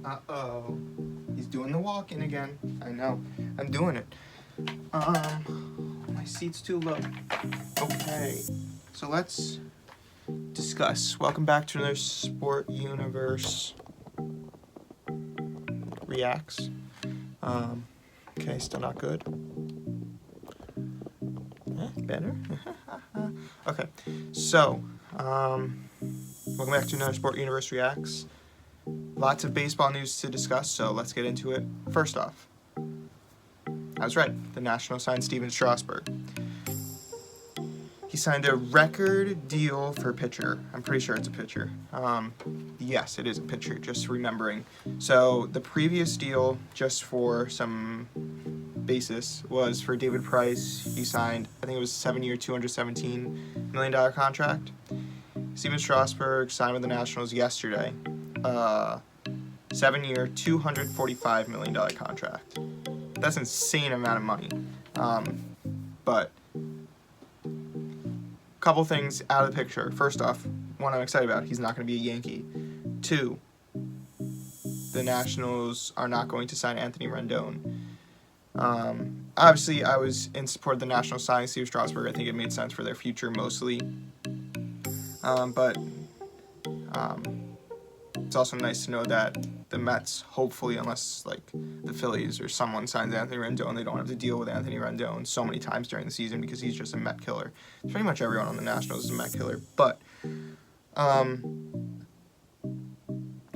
Uh-oh. He's doing the walking again. I know. I'm doing it. My seat's too low. Okay. So let's discuss. Welcome back to another Sport Universe Reacts. Okay, still not good. Better? Okay. So, welcome back to another Sport Universe Reacts. Lots of baseball news to discuss, so let's get into it. First off, I was right. The Nationals signed Steven Strasburg. He signed a record deal for pitcher. I'm pretty sure it's a pitcher. Yes, it is a pitcher, just remembering. So the previous deal, just for some basis, was for David Price. He signed, I think it was a 7-year, $217 million contract. Steven Strasburg signed with the Nationals yesterday. 7-year, $245 million contract. That's an insane amount of money. But couple things out of the picture. First off, one I'm excited about, he's not going to be a Yankee. 2, the Nationals are not going to sign Anthony Rendon. Obviously, I was in support of the Nationals signing Steve Strasburg. I think it made sense for their future mostly. But it's also nice to know that the Mets, hopefully, unless like the Phillies or someone signs Anthony Rendon, they don't have to deal with Anthony Rendon so many times during the season because he's just a Met killer. Pretty much everyone on the Nationals is a Met killer. But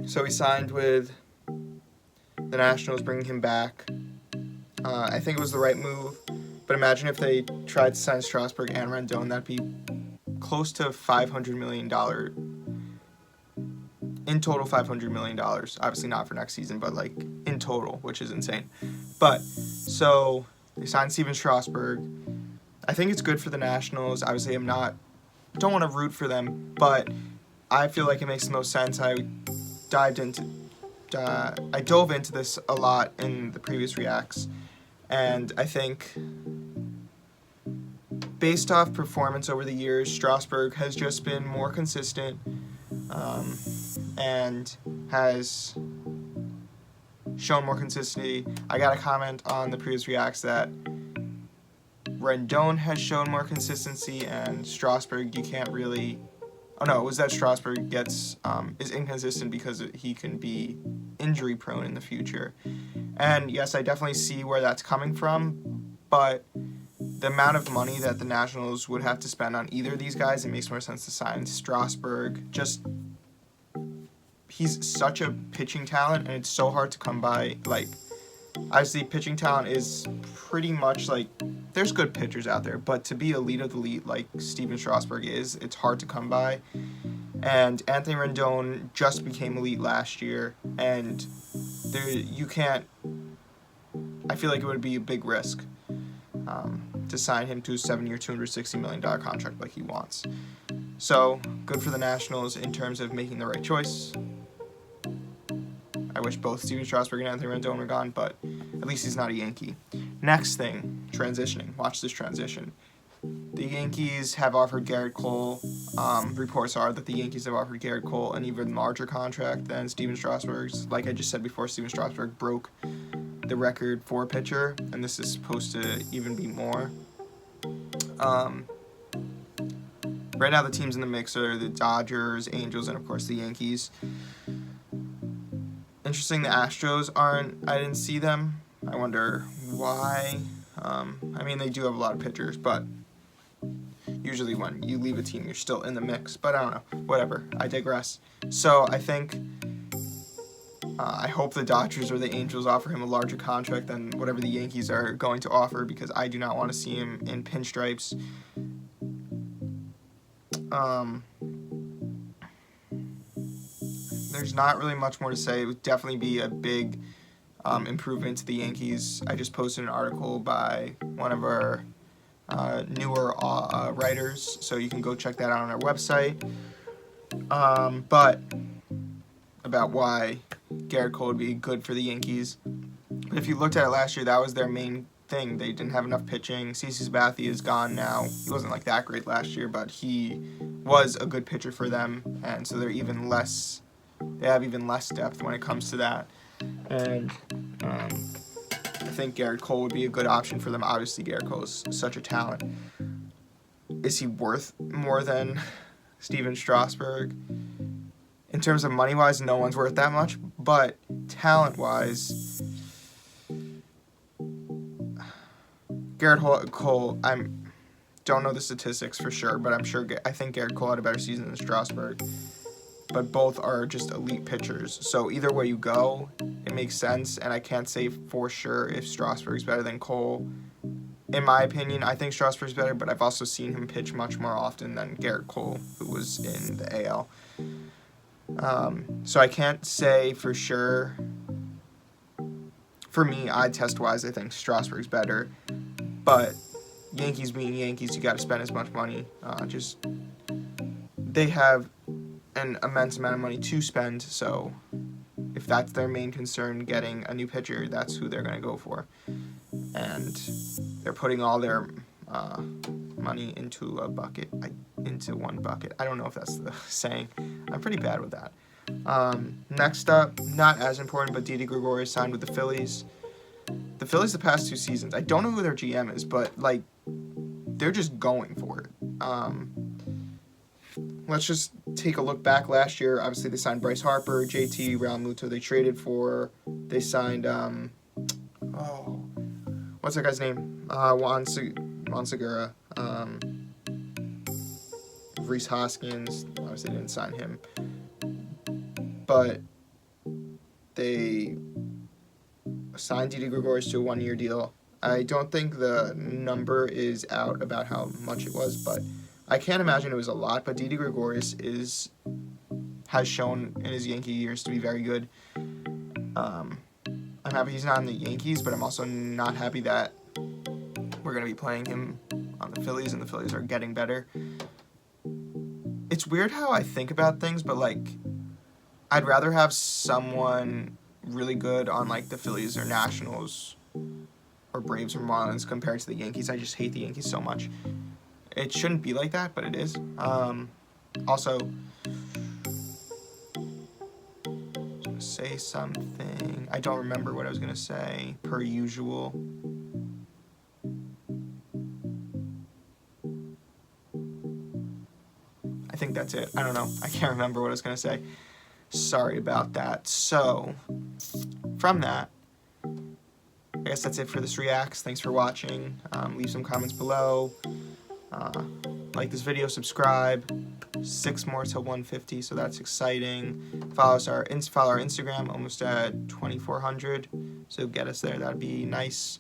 so he signed with the Nationals, bringing him back. I think it was the right move. But imagine if they tried to sign Strasburg and Rendon, that'd be close to $500 million. In total, $500 million. Obviously not for next season, but like in total, which is insane. But so they signed Steven Strasburg. I think it's good for the Nationals. Obviously, don't want to root for them, but I feel like it makes the most sense. I dove into this a lot in the previous reacts, and I think based off performance over the years, Strasburg has just been more consistent. And has shown more consistency. I got a comment on the previous reacts that Rendon has shown more consistency, and Strasburg, you can't really... Oh no, it was that Strasburg is inconsistent because he can be injury prone in the future. And yes, I definitely see where that's coming from, but the amount of money that the Nationals would have to spend on either of these guys, it makes more sense to sign Strasburg. He's such a pitching talent, and it's so hard to come by. Like, obviously, pitching talent is pretty much like, there's good pitchers out there, but to be elite of the elite like Steven Strasburg is, it's hard to come by. And Anthony Rendon just became elite last year, and I feel like it would be a big risk to sign him to a 7-year, $260 million contract like he wants. So, good for the Nationals in terms of making the right choice. I wish both Steven Strasburg and Anthony Rendon were gone, but at least he's not a Yankee. Next thing, transitioning. Watch this transition. The Yankees have offered Gerrit Colle. Reports are that the Yankees have offered Gerrit Colle an even larger contract than Steven Strasburg's. Like I just said before, Steven Strasburg broke the record for a pitcher, and this is supposed to even be more. Right now, the teams in the mix are the Dodgers, Angels, and of course the Yankees. Interesting, the Astros aren't. I didn't see them. I wonder why. I mean, they do have a lot of pitchers, but usually when you leave a team, you're still in the mix. But I don't know. Whatever. I digress. So I think, I hope the Dodgers or the Angels offer him a larger contract than whatever the Yankees are going to offer, because I do not want to see him in pinstripes. There's not really much more to say. It would definitely be a big improvement to the Yankees. I just posted an article by one of our newer writers, so you can go check that out on our website. But about why Gerrit Colle would be good for the Yankees. But if you looked at it last year, that was their main thing. They didn't have enough pitching. CeCe Sabathia is gone now. He wasn't like that great last year, but he was a good pitcher for them, and so they have even less depth when it comes to that. And I think Gerrit Colle would be a good option for them. Obviously, Gerrit Colle is such a talent. Is he worth more than Steven Strasburg? In terms of money-wise, no one's worth that much. But talent-wise, Gerrit Colle, don't know the statistics for sure, but I think Gerrit Colle had a better season than Strasburg. But both are just elite pitchers. So either way you go, it makes sense. And I can't say for sure if Strasburg's better than Colle. In my opinion, I think Strasburg's better, but I've also seen him pitch much more often than Gerrit Colle, who was in the AL. So I can't say for sure. For me, eye test-wise, I think Strasburg's better. But Yankees being Yankees, you got to spend as much money. They have an immense amount of money to spend, so if that's their main concern, getting a new pitcher, that's who they're going to go for. And they're putting all their money into one bucket. I don't know if that's the saying. I'm pretty bad with that. Next up, not as important, but Didi Gregorius signed with the Phillies. The Phillies the past 2 seasons, I don't know who their GM is, but like they're just going for it. Let's just take a look back last year. Obviously, they signed Bryce Harper, JT Realmuto. They signed what's that guy's name? Juan Segura. Rhys Hoskins. Obviously, they didn't sign him, but they signed Didi Gregorius to a 1-year deal. I don't think the number is out about how much it was, but I can't imagine it was a lot. But Didi Gregorius has shown in his Yankee years to be very good. I'm happy he's not in the Yankees, but I'm also not happy that we're going to be playing him on the Phillies, and the Phillies are getting better. It's weird how I think about things, but like I'd rather have someone really good on like the Phillies or Nationals or Braves or Marlins compared to the Yankees. I just hate the Yankees so much. It shouldn't be like that, but it is. Also, say something. I don't remember what I was going to say, per usual. I think that's it. I don't know. I can't remember what I was going to say. Sorry about that. So, from that, I guess that's it for this Reacts. Thanks for watching. Leave some comments below. Like this video, subscribe. 6 more till 150, so that's exciting. Follow our Instagram, almost at 2,400. So get us there. That'd be nice.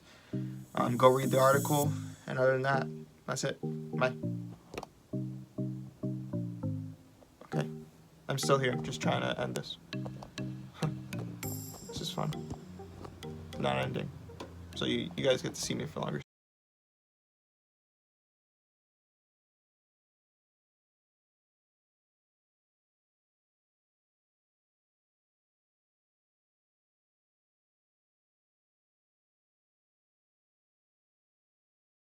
Go read the article. And other than that, that's it. Bye. Okay. I'm still here, just trying to end this. This is fun. Not ending. So you guys get to see me for longer.